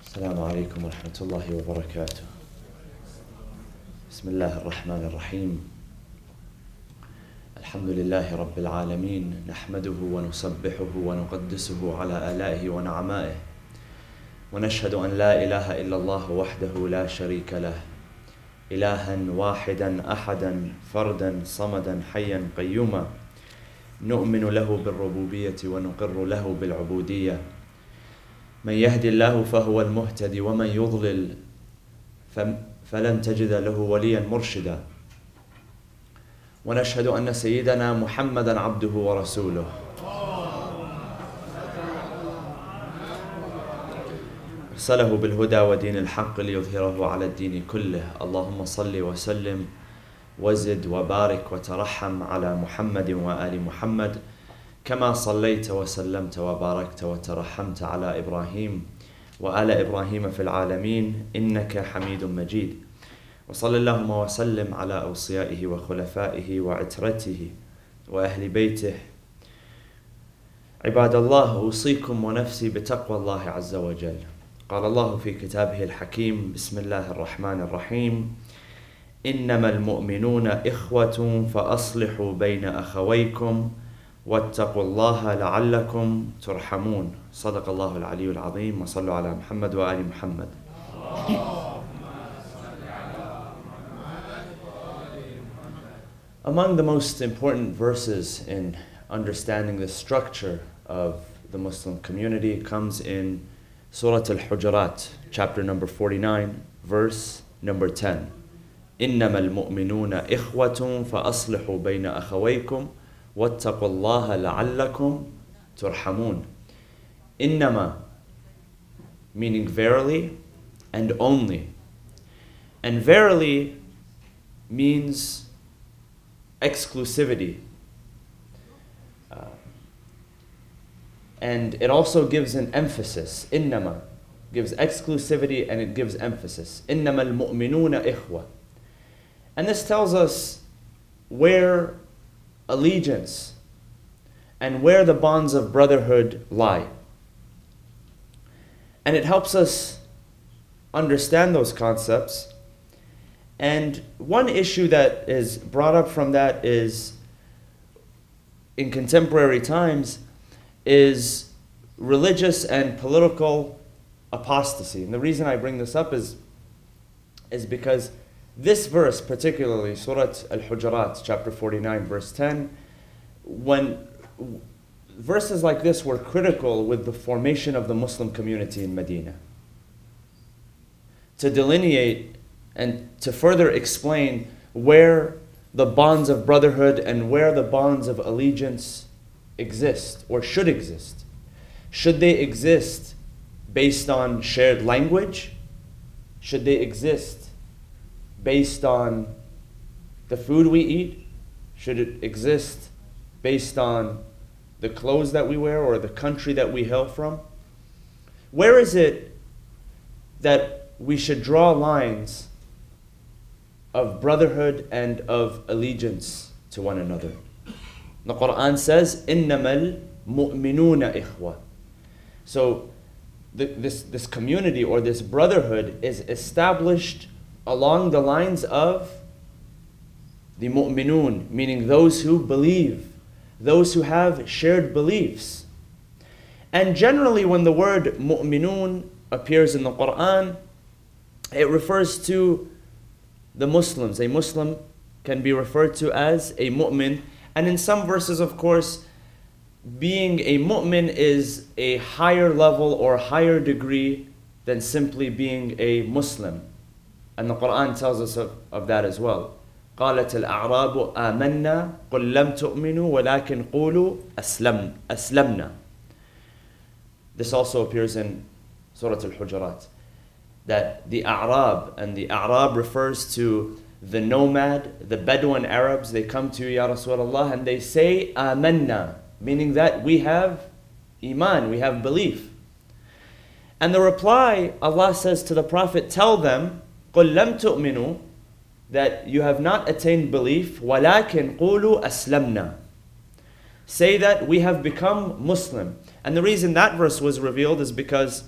السلام عليكم ورحمة الله وبركاته. بسم الله الرحمن الرحيم. الحمد لله رب العالمين، نحمده ونسبحه ونقدسه على آلائه ونعمائه، ونشهد أن لا إله إلا الله وحده لا شريك له، إلها واحدا أحدا فردا صمدا حيا قيوما، نؤمن له بالربوبية ونقر له بالعبودية. من يهد الله فهو المهتدي، ومن يضلل فلن تجد له وليا مرشدا. ونشهد أن سيدنا محمدا عبده ورسوله، أرسله بالهدى ودين الحق ليظهره على الدين كله. اللهم صل وسلم وزد وبارك وترحم على محمد وآل محمد، كما صليت وسلمت وباركت وترحمت على إبراهيم وآل إبراهيم في العالمين إنك حميد مجيد. وصل اللهم وسلم على أوصيائه وخلفائه وعترته وأهل بيته. عباد الله، أوصيكم ونفسي بتقوى الله عز وجل. قال الله في كتابه الحكيم: بسم الله الرحمن الرحيم، إنما المؤمنون إخوة فأصلحوا بين أخويكم واتقوا الله لعلكم ترحمون. صدق الله العلي العظيم، وصلوا على محمد وآل محمد. Among the most important verses in understanding the structure of the Muslim community comes in Surah Al-Hujurat, chapter number 49, verse number 10. إنما المؤمنون إخوة فأصلحوا بين أخويكم واتقوا الله لعلكم ترحمون. إنما, meaning verily and only. And verily means exclusivity. And it also gives an emphasis. إنما gives exclusivity and it gives emphasis. إنما المؤمنون إخوة. And this tells us where allegiance and where the bonds of brotherhood lie. And it helps us understand those concepts. And one issue that is brought up from that is, in contemporary times, is religious and political apostasy. And the reason I bring this up is because this verse, particularly Surah Al-Hujurat, chapter 49, verse 10, when verses like this were critical with the formation of the Muslim community in Medina, to delineate and to further explain where the bonds of brotherhood and where the bonds of allegiance exist or should exist. Should they exist based on shared language? Should they exist based on the food we eat? Should it exist based on the clothes that we wear or the country that we hail from? Where is it that we should draw lines of brotherhood and of allegiance to one another? The Quran says, إِنَّمَا الْمُؤْمِنُونَ إِخْوَةً. So this community or this brotherhood is established along the lines of the mu'minun, meaning those who believe, those who have shared beliefs. And generally when the word mu'minun appears in the Quran, it refers to the Muslims. A Muslim can be referred to as a mu'min. And in some verses, of course, being a mu'min is a higher level or higher degree than simply being a Muslim. And the Quran tells us of that as well. قالت الأعراب آمنا قل لم تؤمنوا ولكن قولوا أسلمنا. This also appears in Surah Al-Hujurat, that the A'rab, and the A'rab refers to the nomad, the Bedouin Arabs. They come to you, Ya Rasulullah, and they say آمنا, meaning that we have iman, we have belief. And the reply, Allah says to the Prophet, tell them, قل لم تؤمنوا, that you have not attained belief, وَلَكِنْ قُولُوا أَسْلَمْنَا. Say that we have become Muslim. And the reason that verse was revealed is because,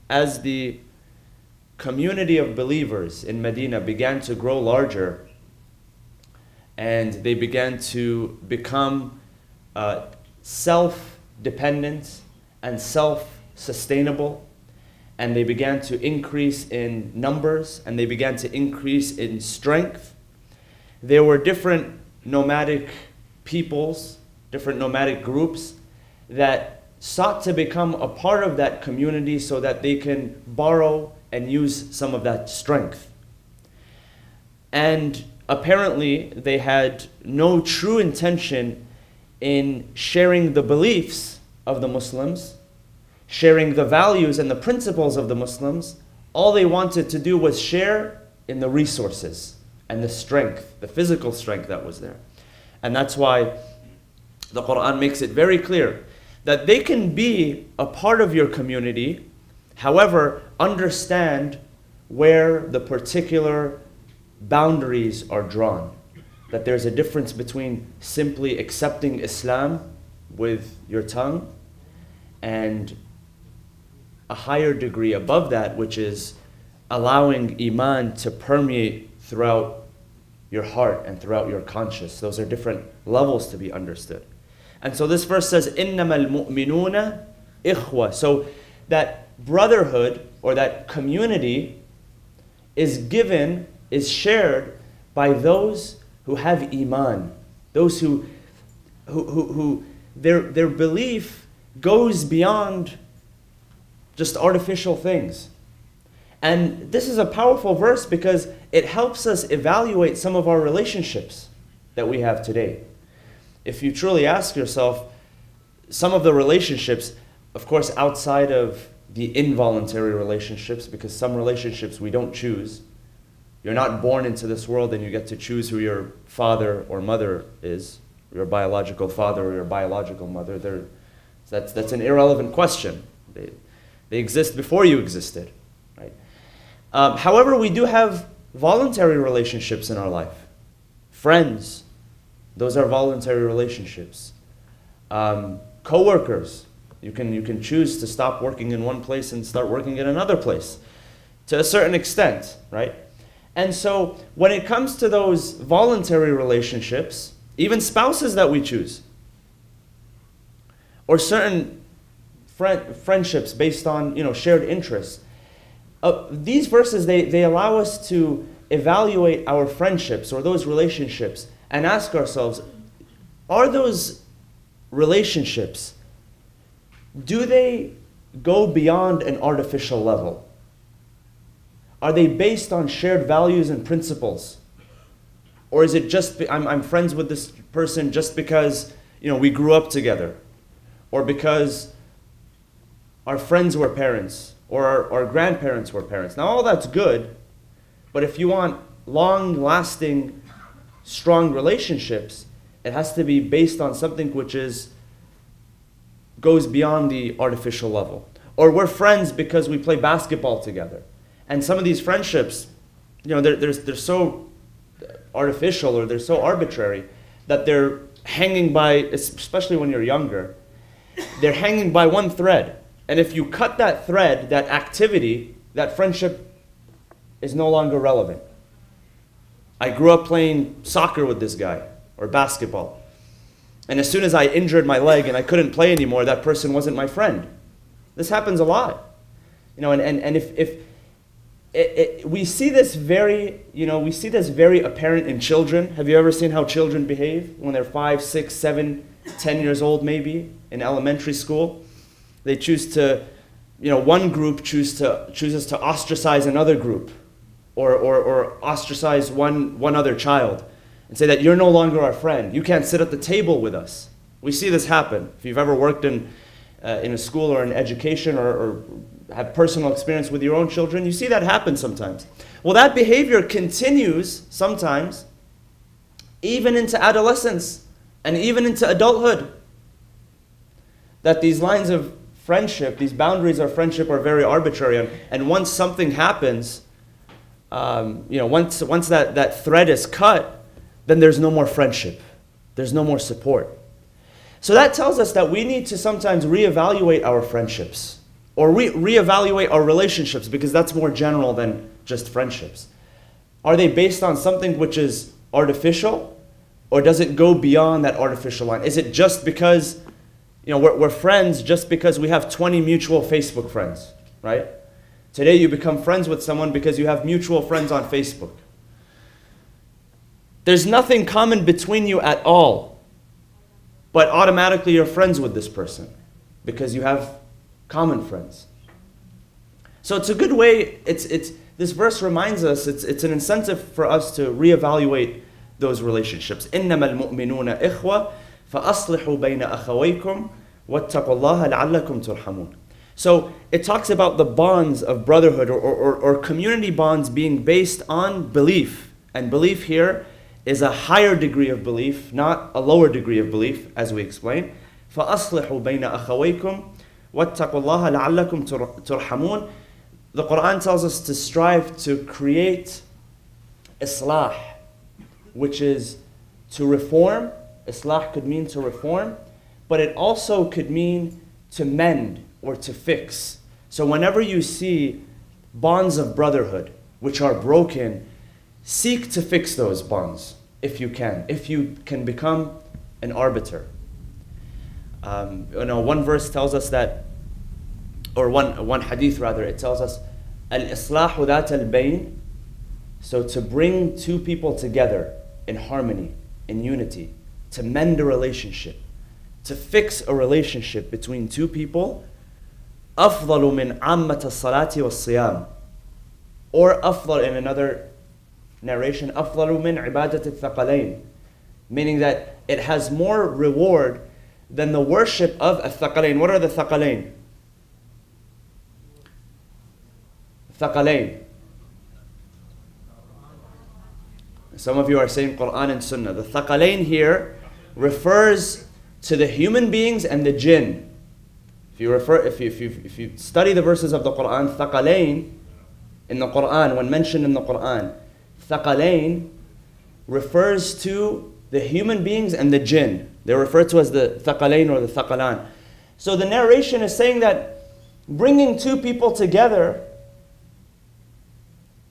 as the community of believers in Medina began to grow larger, and they began to become self-dependent and self-sustainable, and they began to increase in numbers, and they began to increase in strength. There were different nomadic peoples, different nomadic groups that sought to become a part of that community so that they can borrow and use some of that strength. And apparently they had no true intention in sharing the beliefs of the Muslims, sharing the values and the principles of the Muslims. All they wanted to do was share in the resources and the strength, the physical strength that was there. And that's why the Quran makes it very clear that they can be a part of your community, however, understand where the particular boundaries are drawn. That there's a difference between simply accepting Islam with your tongue and a higher degree above that, which is allowing Iman to permeate throughout your heart and throughout your conscience. Those are different levels to be understood. And so this verse says, إِنَّمَا الْمُؤْمِنُونَ إِخْوَةً. So that brotherhood or that community is given, is shared by those who have Iman. Those who their belief goes beyond just artificial things. And this is a powerful verse because it helps us evaluate some of our relationships that we have today. If you truly ask yourself, some of the relationships, of course, outside of the involuntary relationships, because some relationships we don't choose. You're not born into this world and you get to choose who your father or mother is, your biological father or your biological mother. That's an irrelevant question. They exist before you existed, right? However, we do have voluntary relationships in our life. Friends, those are voluntary relationships. Co-workers, you can choose to stop working in one place and start working in another place to a certain extent, right? And so when it comes to those voluntary relationships, even spouses that we choose, or certain friendships based on shared interests, these verses, they allow us to evaluate our friendships or those relationships and ask ourselves, are those relationships, do they go beyond an artificial level? Are they based on shared values and principles? Or is it just, I'm friends with this person just because we grew up together, or because our friends were parents, or our grandparents were parents? Now all that's good, but if you want long-lasting, strong relationships, it has to be based on something which goes beyond the artificial level. Or we're friends because we play basketball together. And some of these friendships, they're so artificial or they're so arbitrary that they're hanging by, especially when you're younger, they're hanging by one thread. And if you cut that thread, that activity, that friendship is no longer relevant. I grew up playing soccer with this guy, or basketball. And as soon as I injured my leg and I couldn't play anymore, that person wasn't my friend. This happens a lot. And if we see this very apparent in children. Have you ever seen how children behave when they're 5, 6, 7, 10 years old maybe in elementary school? They choose to, one group chooses to ostracize another group, or ostracize one other child, and say that you're no longer our friend. You can't sit at the table with us. We see this happen. If you've ever worked in a school or in education, or have personal experience with your own children, you see that happen sometimes. Well, that behavior continues sometimes even into adolescence and even into adulthood. That these lines of friendship, these boundaries of friendship are very arbitrary, and once something happens, once that thread is cut, then there's no more friendship. There's no more support. So that tells us that we need to sometimes reevaluate our friendships. Or reevaluate our relationships, because that's more general than just friendships. Are they based on something which is artificial, or does it go beyond that artificial line? Is it just because, we're friends just because we have 20 mutual Facebook friends, right? Today you become friends with someone because you have mutual friends on Facebook. There's nothing common between you at all, but automatically you're friends with this person because you have common friends. So it's a good way, this verse reminds us, it's an incentive for us to reevaluate those relationships. إِنَّمَا الْمُؤْمِنُونَ إِخْوَةً فَأَصْلِحُوا بَيْنَ أَخَوَيْكُمْ وَاتَّقُوا اللَّهَ لَعَلَّكُمْ تُرْحَمُونَ. So it talks about the bonds of brotherhood or community bonds being based on belief. And belief here is a higher degree of belief, not a lower degree of belief, as we explained. فَأَصْلِحُوا بَيْنَ أَخَوَيْكُمْ وَاتَّقُوا اللَّهَ لَعَلَّكُمْ تُرْحَمُونَ. The Quran tells us to strive to create islah, which is to reform. Islah could mean to reform, but it also could mean to mend or to fix. So whenever you see bonds of brotherhood which are broken, seek to fix those bonds if you can become an arbiter. One verse tells us that, or one hadith rather, it tells us, al-islahu dhat al-bayn, so to bring two people together in harmony, in unity, to mend a relationship, to fix a relationship between two people, أفضل من عامة الصلاة والصيام, or أفضل, in another narration, أفضل من عبادة الثقلين, meaning that it has more reward than the worship of الثقلين. What are the ثقلين? ثقلين. Some of you are saying Quran and Sunnah. The ثقلين here refers to the human beings and the jinn. If you study the verses of the Quran, ثقلين in the Quran, when mentioned in the Quran, ثقلين refers to the human beings and the jinn. They're referred to as the ثقلين or the ثقلان. So the narration is saying that bringing two people together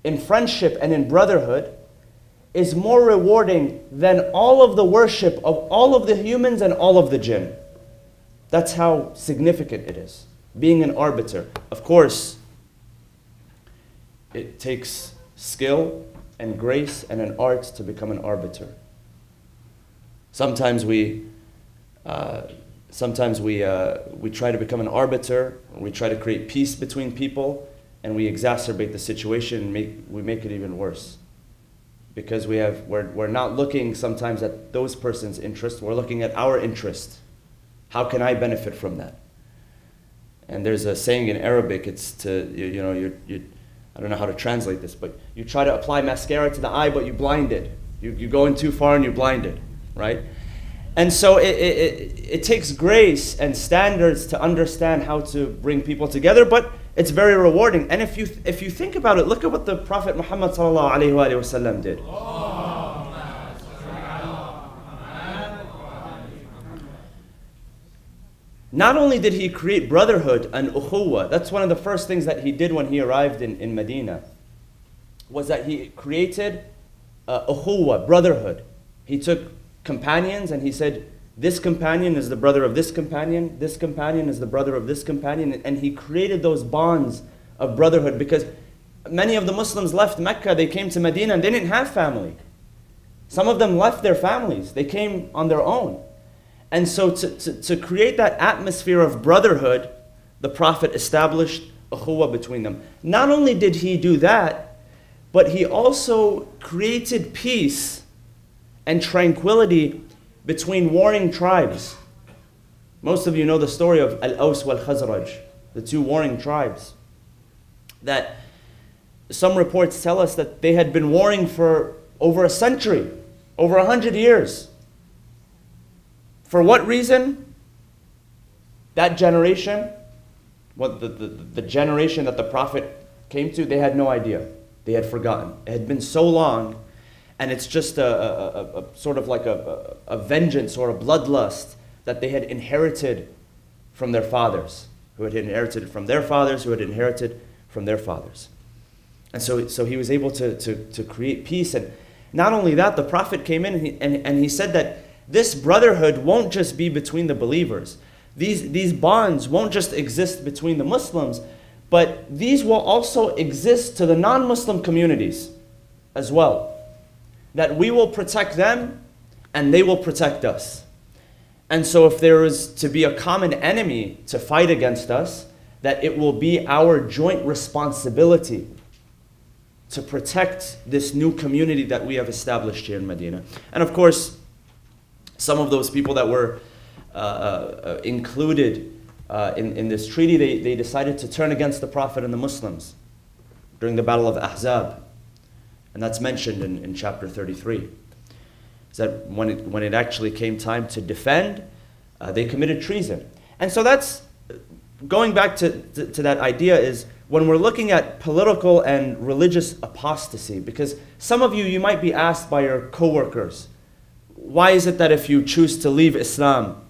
in friendship and in brotherhood is more rewarding than all of the worship of all of the humans and all of the jinn. That's how significant it is, being an arbiter. Of course, it takes skill and grace and an art to become an arbiter. Sometimes we try to become an arbiter, we try to create peace between people, and we exacerbate the situation and we make it even worse. Because we're not looking sometimes at those person's interest, we're looking at our interest. How can I benefit from that? And there's a saying in Arabic, it's to, I don't know how to translate this, but you try to apply mascara to the eye, but you blind it. You go in too far and you blind it, right? And so it takes grace and standards to understand how to bring people together, but it's very rewarding. And if you think about it, look at what the Prophet Muhammad ﷺ did. Not only did he create brotherhood and ukhuwah, that's one of the first things that he did when he arrived in Medina, was that he created ukhuwah, brotherhood. He took companions and he said, this companion is the brother of this companion is the brother of this companion, and he created those bonds of brotherhood, because many of the Muslims left Mecca, they came to Medina and they didn't have family. Some of them left their families, they came on their own. And so to create that atmosphere of brotherhood, the Prophet established ukhuwah between them. Not only did he do that, but he also created peace and tranquility between warring tribes. Most of you know the story of Al-Aws wal-Khazraj, the two warring tribes. That some reports tell us that they had been warring for over a century, over 100 years. For what reason? That generation, the generation that the Prophet came to, they had no idea. They had forgotten. It had been so long, and it's just a sort of like a vengeance or a bloodlust that they had inherited from their fathers. who had inherited it from their fathers, who had inherited from their fathers. And so he was able to create peace. And not only that, the Prophet came in and he said that this brotherhood won't just be between the believers. These bonds won't just exist between the Muslims, but these will also exist to the non-Muslim communities as well. That we will protect them and they will protect us. And so if there is to be a common enemy to fight against us, that it will be our joint responsibility to protect this new community that we have established here in Medina. And of course, some of those people that were included in this treaty, they decided to turn against the Prophet and the Muslims during the Battle of Ahzab. And that's mentioned in chapter 33. Is that when it actually came time to defend, they committed treason. And so that's, going back to that idea is, when we're looking at political and religious apostasy, because some of you might be asked by your coworkers, why is it that if you choose to leave Islam,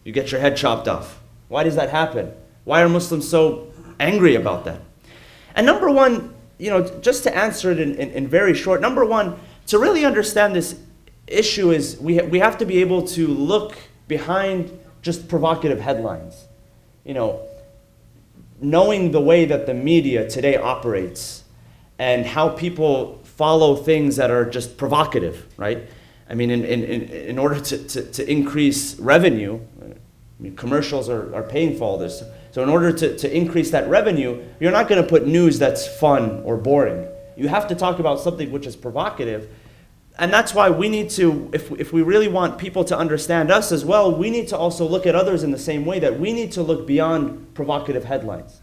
you get your head chopped off? Why does that happen? Why are Muslims so angry about that? And number one, just to answer it in very short, number one, to really understand this issue is we have to be able to look behind just provocative headlines. Knowing the way that the media today operates and how people follow things that are just provocative, right? I mean, in order to increase revenue, commercials are paying for all this. So in order to increase that revenue, you're not going to put news that's fun or boring. You have to talk about something which is provocative. And that's why we need to, if we really want people to understand us as well, we need to also look at others in the same way, that we need to look beyond provocative headlines.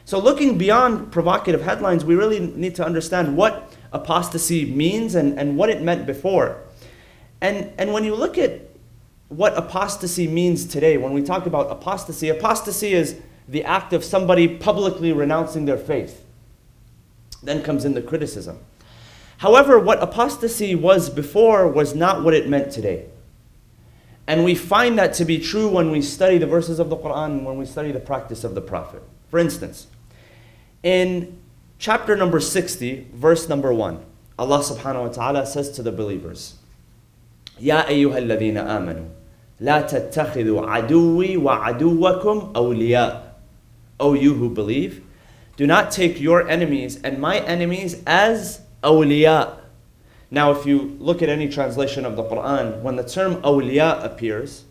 So looking beyond provocative headlines, we really need to understand what apostasy means and what it meant before. And when you look at what apostasy means today, when we talk about apostasy, apostasy is the act of somebody publicly renouncing their faith. Then comes in the criticism. However, what apostasy was before was not what it meant today. And we find that to be true when we study the verses of the Quran, when we study the practice of the Prophet. For instance, in chapter number 60, verse number 1, Allah subhanahu wa ta'ala says to the believers, يَا أَيُّهَا الَّذِينَ آمَنُوا لَا تَتَّخِذُوا عَدُوِّي وَعَدُوَّكُمْ أَوْلِيَاءَ. O you who believe, do not take your enemies and my enemies as awliya. Now, if you look at any translation of the Quran, when the term awliya appears,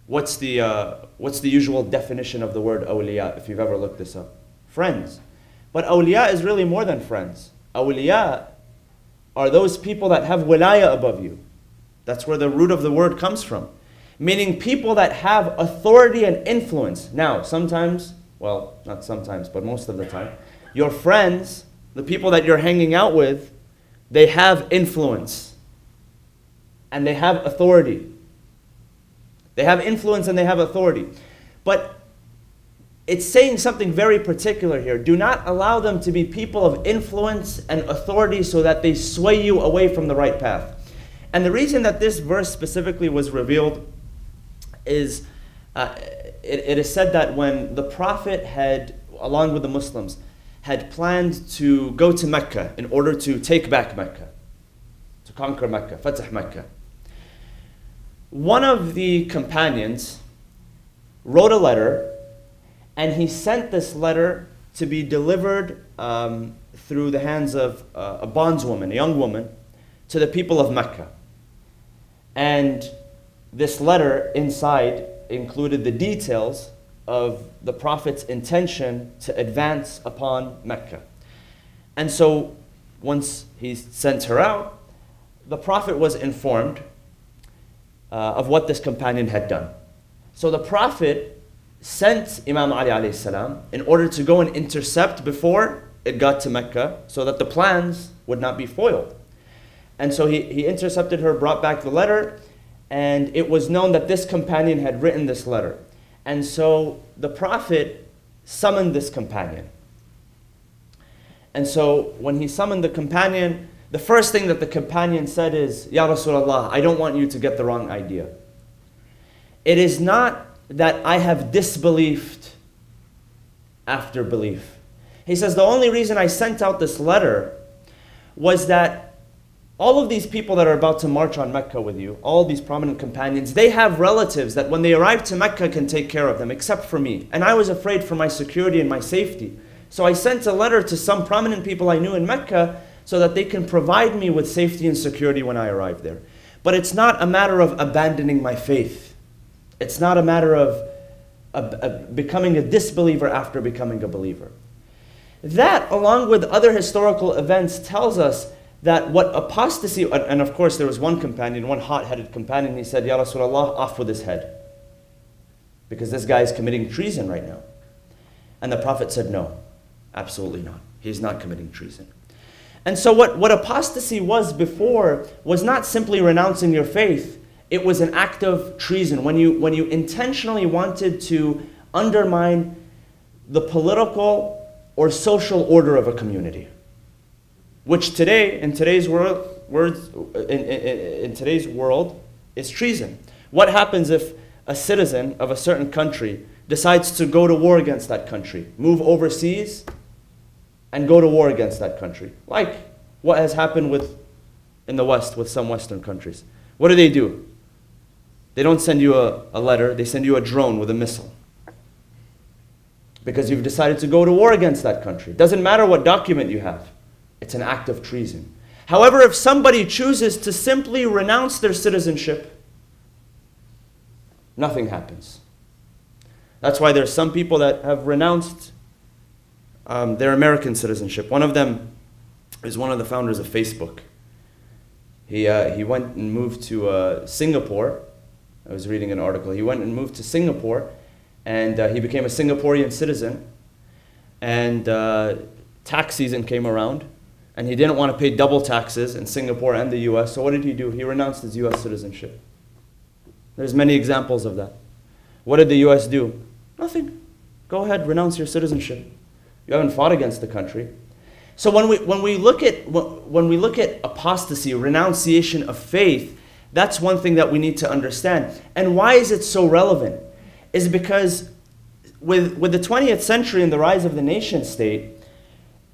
what's the usual definition of the word awliya, if you've ever looked this up? Friends. But awliya is really more than friends. Awliya are those people that have wilaya above you. That's where the root of the word comes from. Meaning people that have authority and influence. Now, sometimes, well, not sometimes, but most of the time, your friends, the people that you're hanging out with, they have influence and they have authority. They have influence and they have authority. But it's saying something very particular here. Do not allow them to be people of influence and authority so that they sway you away from the right path. And the reason that this verse specifically was revealed is it is said that when the Prophet had, along with the Muslims, had planned to go to Mecca in order to take back Mecca, to conquer Mecca, Fatah Mecca, one of the companions wrote a letter, and he sent this letter to be delivered through the hands of a bondswoman, a young woman, to the people of Mecca. And this letter inside included the details of the Prophet's intention to advance upon Mecca. And so once he sent her out, the Prophet was informed of what this companion had done. So the Prophet sent Imam Ali alayhi salam in order to go and intercept before it got to Mecca so that the plans would not be foiled. And so he intercepted her, brought back the letter, and it was known that this companion had written this letter. And so the Prophet summoned this companion. And so when he summoned the companion, the first thing that the companion said is, Ya Rasulullah, I don't want you to get the wrong idea. It is not that I have disbelieved after belief. He says, the only reason I sent out this letter was that all of these people that are about to march on Mecca with you, all these prominent companions, they have relatives that when they arrive to Mecca can take care of them, except for me. And I was afraid for my security and my safety. So I sent a letter to some prominent people I knew in Mecca so that they can provide me with safety and security when I arrive there. But it's not a matter of abandoning my faith. It's not a matter of becoming a disbeliever after becoming a believer. That, along with other historical events, tells us that what apostasy, and of course there was one companion, one hot-headed companion, he said, Ya Rasulullah, off with his head. Because this guy is committing treason right now. And the Prophet said, no, absolutely not. He's not committing treason. And so what apostasy was before was not simply renouncing your faith. It was an act of treason. When you intentionally wanted to undermine the political or social order of a community, which today, in today's world, is treason. What happens if a citizen of a certain country decides to go to war against that country, move overseas, and go to war against that country? Like what has happened in the West with some Western countries. What do? They don't send you a letter, they send you a drone with a missile. Because you've decided to go to war against that country. Doesn't matter what document you have. It's an act of treason. However, if somebody chooses to simply renounce their citizenship, nothing happens. That's why there's some people that have renounced their American citizenship. One of them is one of the founders of Facebook. He went and moved to Singapore. I was reading an article. He went and moved to Singapore, and he became a Singaporean citizen. And tax season came around, and he didn't want to pay double taxes in Singapore and the US. So what did he do? He renounced his US citizenship. There's many examples of that. What did the US do? Nothing. Go ahead, renounce your citizenship. You haven't fought against the country. So when we look at apostasy, renunciation of faith, that's one thing that we need to understand. And why is it so relevant? Is because with the 20th century and the rise of the nation state,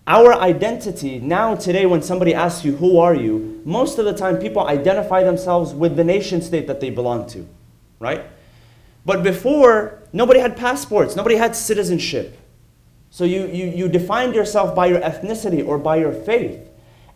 our identity now today, when somebody asks you, who are you? Most of the time people identify themselves with the nation state that they belong to, right? But before, nobody had passports, nobody had citizenship. So you defined yourself by your ethnicity or by your faith.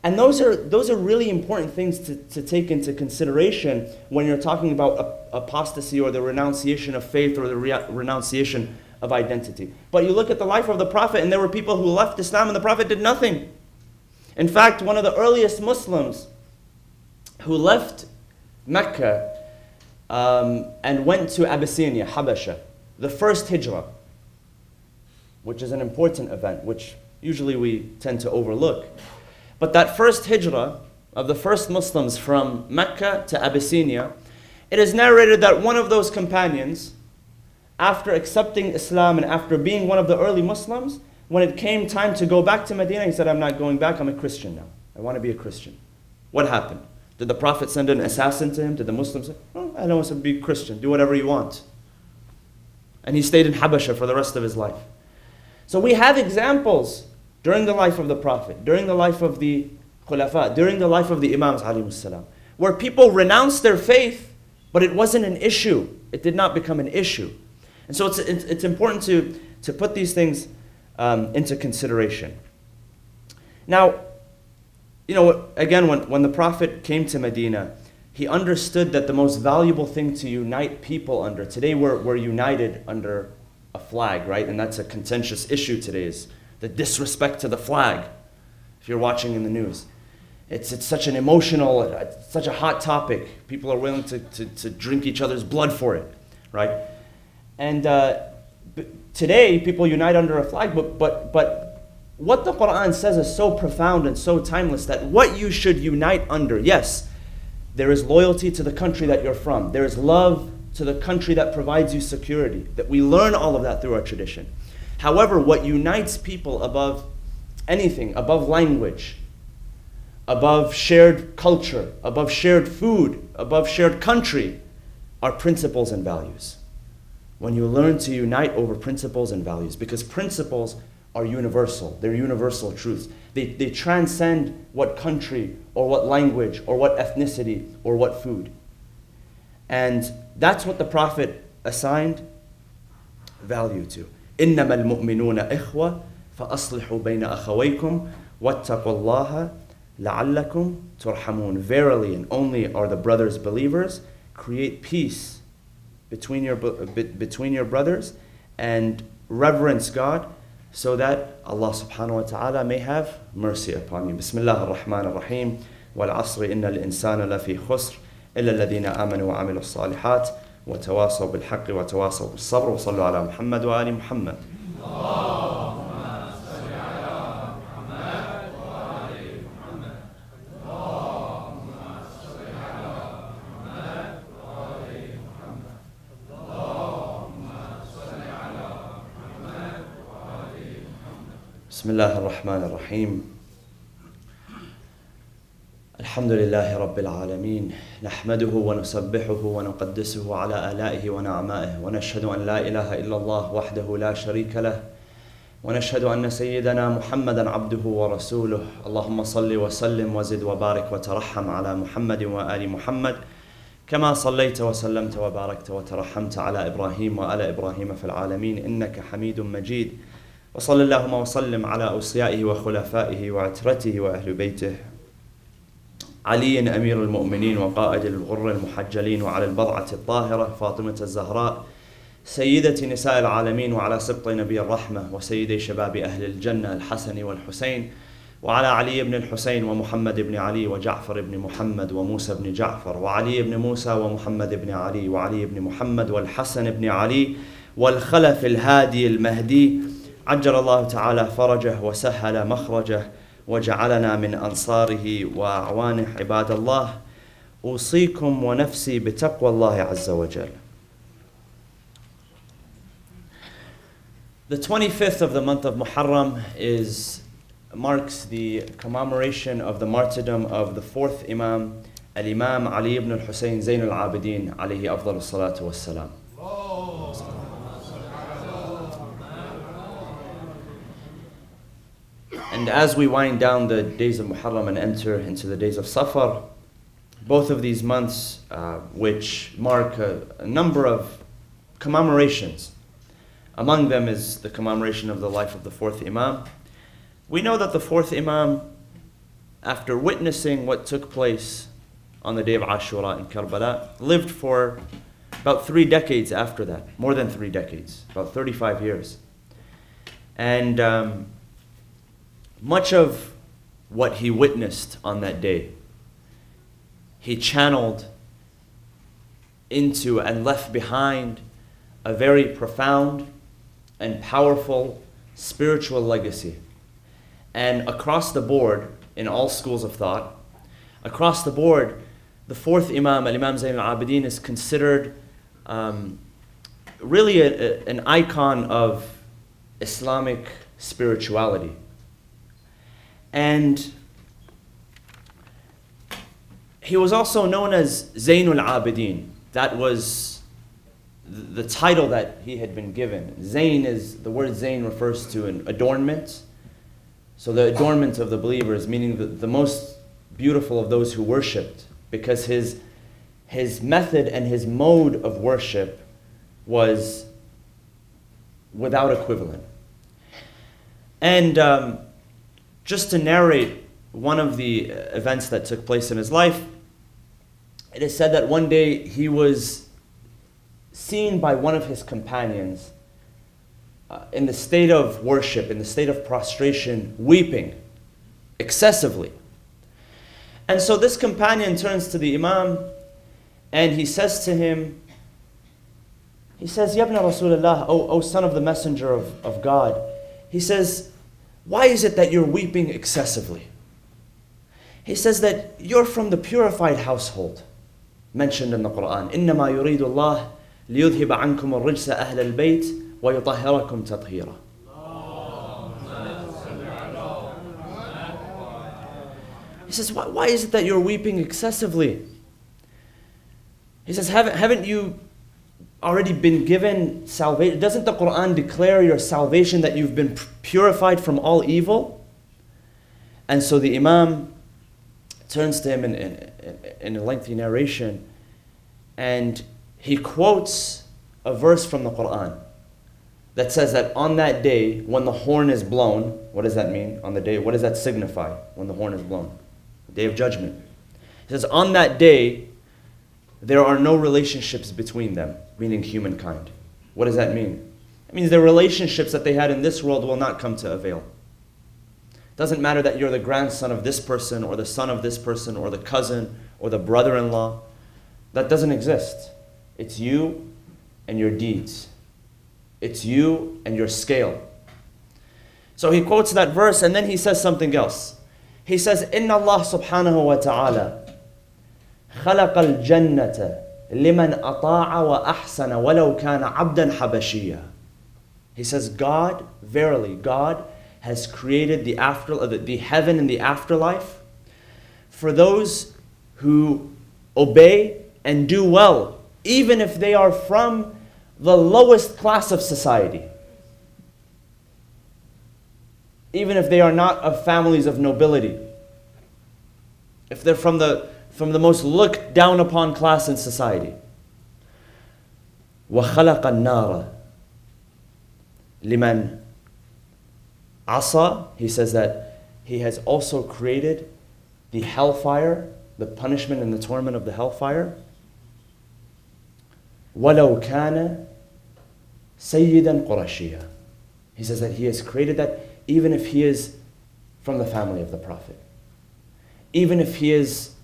And those are really important things to take into consideration when you're talking about apostasy or the renunciation of faith or the renunciation of identity. But you look at the life of the Prophet, and there were people who left Islam and the Prophet did nothing. In fact, one of the earliest Muslims who left Mecca and went to Abyssinia, Habasha, the first hijrah, which is an important event, which usually we tend to overlook. But that first hijrah of the first Muslims from Mecca to Abyssinia, it is narrated that one of those companions, after accepting Islam and after being one of the early Muslims, when it came time to go back to Medina, he said, I'm not going back, I'm a Christian now. I want to be a Christian. What happened? Did the Prophet send an assassin to him? Did the Muslims say, oh, I don't want to be Christian, do whatever you want. And he stayed in Habasha for the rest of his life. So we have examples during the life of the Prophet, during the life of the Khulafa, during the life of the Imams ﷺ, where people renounced their faith, but it wasn't an issue. It did not become an issue. And so it's important to put these things into consideration. Now, you know, again, when the Prophet came to Medina, he understood that the most valuable thing to unite people under, today we're united under a flag, right? And that's a contentious issue today, is the disrespect to the flag, if you're watching in the news. It's such an emotional, it's such a hot topic. People are willing to drink each other's blood for it, right? And today, people unite under a flag, but what the Quran says is so profound and so timeless that what you should unite under, yes, there is loyalty to the country that you're from. There is love to the country that provides you security. That we learn all of that through our tradition. However, what unites people above anything, above language, above shared culture, above shared food, above shared country, are principles and values. when you learn to unite over principles and values, because principles are universal. They're universal truths. They transcend what country or what language or what ethnicity or what food. And that's what the Prophet assigned value to. إِنَّمَا الْمُؤْمِنُونَ إِخْوَةً فَأَصْلِحُوا بَيْنَ أَخَوَيْكُمْ وَاتَّقُوا اللَّهَ لَعَلَّكُمْ تُرْحَمُونَ. Verily and only are the brothers believers. Create peace between your brothers and reverence God, so that Allah subhanahu wa ta'ala may have mercy upon you. Bismillah ar-Rahman ar-Rahim. وَالْعَصْرِ إِنَّ الْإِنسَانَ لَفِي خُسْرٍ إِلَّا الَّذِينَ آمَنُوا وَعَمِلُوا الصَّالِحَاتِ وَتَوَاصَوْا بِالْحَقِّ وَتَوَاصَوْا بِالصَّبْرِ وَصَلُّوا عَلَى مُحَمَّدٍ وَآلِ مُحَمَّدٍ. بسم الله الرحمن الرحيم. الحمد لله رب العالمين، نحمده ونسبحه ونقدسه على آلائه ونعمائه، ونشهد أن لا إله إلا الله وحده لا شريك له، ونشهد أن سيدنا محمدا عبده ورسوله. اللهم صل وسلم وزد وبارك وترحم على محمد وآل محمد، كما صليت وسلمت وباركت وترحمت على إبراهيم وآل إبراهيم في العالمين إنك حميد مجيد. وصل اللهم وسلم على أوصيائه وخلفائه وعترته وأهل بيته، علي أمير المؤمنين وقائد الغر المحجلين، وعلى البضعة الطاهرة فاطمة الزهراء سيدة نساء العالمين، وعلى سبط نبي الرحمة وسيدي شباب أهل الجنة الحسن والحسين، وعلى علي بن الحسين ومحمد بن علي وجعفر بن محمد وموسى بن جعفر وعلي بن موسى ومحمد بن علي وعلي بن محمد والحسن بن علي والخلف الهادي المهدي، عجل الله تعالى فرجه وسهل مخرجه وجعلنا من أنصاره وأعوانه. عباد الله، أوصيكم ونفسي بتقوى الله عز وجل. The 25th of the month of Muharram marks the commemoration of the martyrdom of the fourth Imam, Al-Imam Ali ibn al-Husayn Zayn al-Abidin alayhi afdal salatu wassalam. And as we wind down the days of Muharram and enter into the days of Safar, both of these months which mark a number of commemorations, among them is the commemoration of the life of the fourth Imam. We know that the fourth Imam, after witnessing what took place on the day of Ashura in Karbala, lived for about 3 decades after that, more than 3 decades, about 35 years. And much of what he witnessed on that day, he channeled into and left behind a very profound and powerful spiritual legacy. And across the board, in all schools of thought, across the board, the fourth Imam, Al-Imam Zayn al-Abidin, is considered really an icon of Islamic spirituality. And he was also known as Zayn al-Abidin. That was the title that he had been given. Zayn the word Zayn refers to an adornment. So the adornment of the believers, meaning the most beautiful of those who worshipped, because his method and his mode of worship was without equivalent. And just to narrate one of the events that took place in his life, it is said that one day he was seen by one of his companions in the state of worship, in the state of prostration, weeping excessively. And so this companion turns to the Imam and he says to him, he says, Yabna Rasulullah, O son of the Messenger of God, he says, why is it that you're weeping excessively? He says that you're from the purified household mentioned in the Quran. إِنَّمَا يُرِيدُ اللَّهُ لِيُذْهِبَ عَنْكُمُ الرِّجْسَ أَهْلَ الْبَيْتِ وَيُطَهِّرَكُمْ تَطْهِيرًا. He says, why is it that you're weeping excessively? He says, haven't you already been given salvation? Doesn't the Quran declare your salvation, that you've been purified from all evil? And so the Imam turns to him in a lengthy narration, and he quotes a verse from the Quran that says that on that day when the horn is blown, what does that mean? On the day, what does that signify when the horn is blown? The day of judgment. He says, on that day, there are no relationships between them, meaning humankind. What does that mean? It means the relationships that they had in this world will not come to avail. It doesn't matter that you're the grandson of this person, or the son of this person, or the cousin, or the brother-in-law. That doesn't exist. It's you and your deeds. It's you and your scale. So he quotes that verse, and then he says something else. He says, إِنَّ اللَّهَ سُبْحَانَهُ وَتَعَالَى خلق الجنة لمن أطاع وأحسن ولو كان عبدا حبشيا. He says, God, verily, God has created the heaven and the afterlife for those who obey and do well, even if they are from the lowest class of society. Even if they are not of families of nobility. If they're from the most looked down upon class in society. وَخَلَقَ النَّارَ لِمَنْ عَصَى. He says that He has also created the hellfire, the punishment and the torment of the hellfire. وَلَوْ كَانَ سَيِّدًا قُرَشِيًا. He says that He has created that even if he is from the family of the Prophet. Even if he is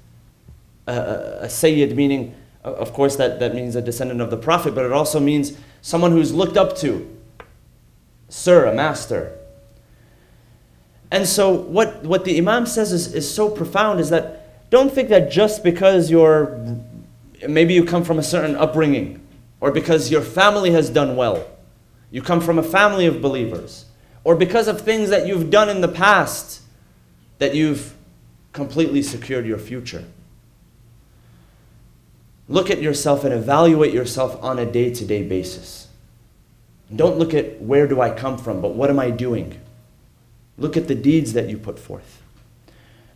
a Sayyid, meaning, of course, that means a descendant of the Prophet, but it also means someone who's looked up to, sir, a master. And so what the Imam says is so profound, is that don't think that just because maybe you come from a certain upbringing, or because your family has done well, you come from a family of believers, or because of things that you've done in the past, that you've completely secured your future. Look at yourself and evaluate yourself on a day-to-day basis. Don't look at where do I come from, but what am I doing? Look at the deeds that you put forth.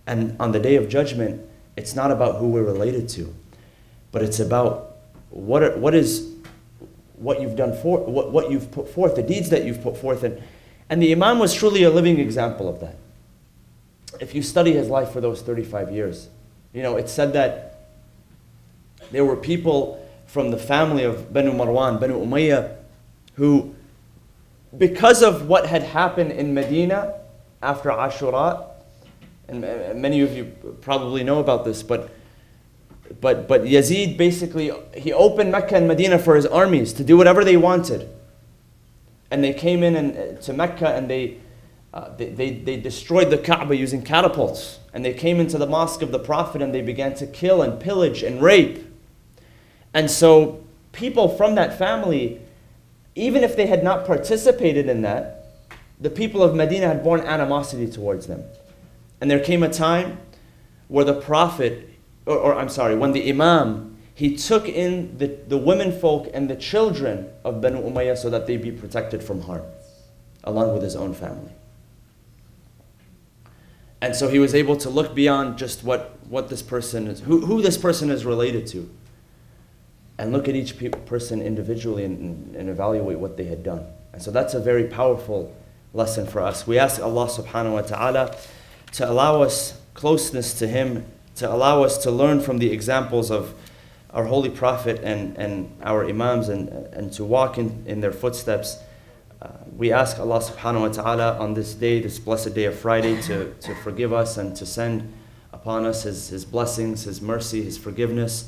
And on the day of judgment, it's not about who we're related to, but it's about what you've done what you've put forth, the deeds that you've put forth. And the Imam was truly a living example of that. If you study his life for those 35 years, it's said that there were people from the family of Banu Marwan, Banu Umayyah, who, because of what had happened in Medina after Ashura, and many of you probably know about this, but Yazid basically, he opened Mecca and Medina for his armies to do whatever they wanted. And they came in to Mecca, and they destroyed the Kaaba using catapults. And they came into the mosque of the Prophet, and they began to kill and pillage and rape. And so people from that family, even if they had not participated in that, the people of Medina had borne animosity towards them. And there came a time where the Prophet, when the Imam, he took in the women folk and the children of Banu Umayyah so that they be protected from harm, along with his own family. And so he was able to look beyond just what this person is, who this person is related to, and look at each person individually and evaluate what they had done. And so that's a very powerful lesson for us. We ask Allah subhanahu wa ta'ala to allow us closeness to Him, to allow us to learn from the examples of our Holy Prophet and our Imams, and to walk in their footsteps. We ask Allah subhanahu wa ta'ala on this day, this blessed day of Friday, to forgive us and to send upon us His blessings, His mercy, His forgiveness.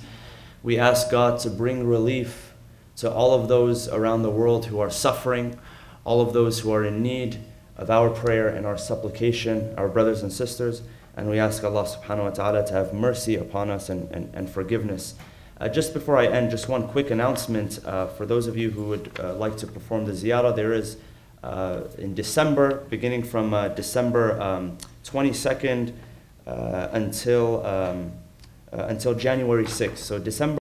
We ask God to bring relief to all of those around the world who are suffering, all of those who are in need of our prayer and our supplication, our brothers and sisters. And we ask Allah subhanahu wa ta'ala to have mercy upon us and forgiveness. Just before I end, just one quick announcement for those of you who would like to perform the ziyarah. There is in December, beginning from December 22nd until January 6th. So December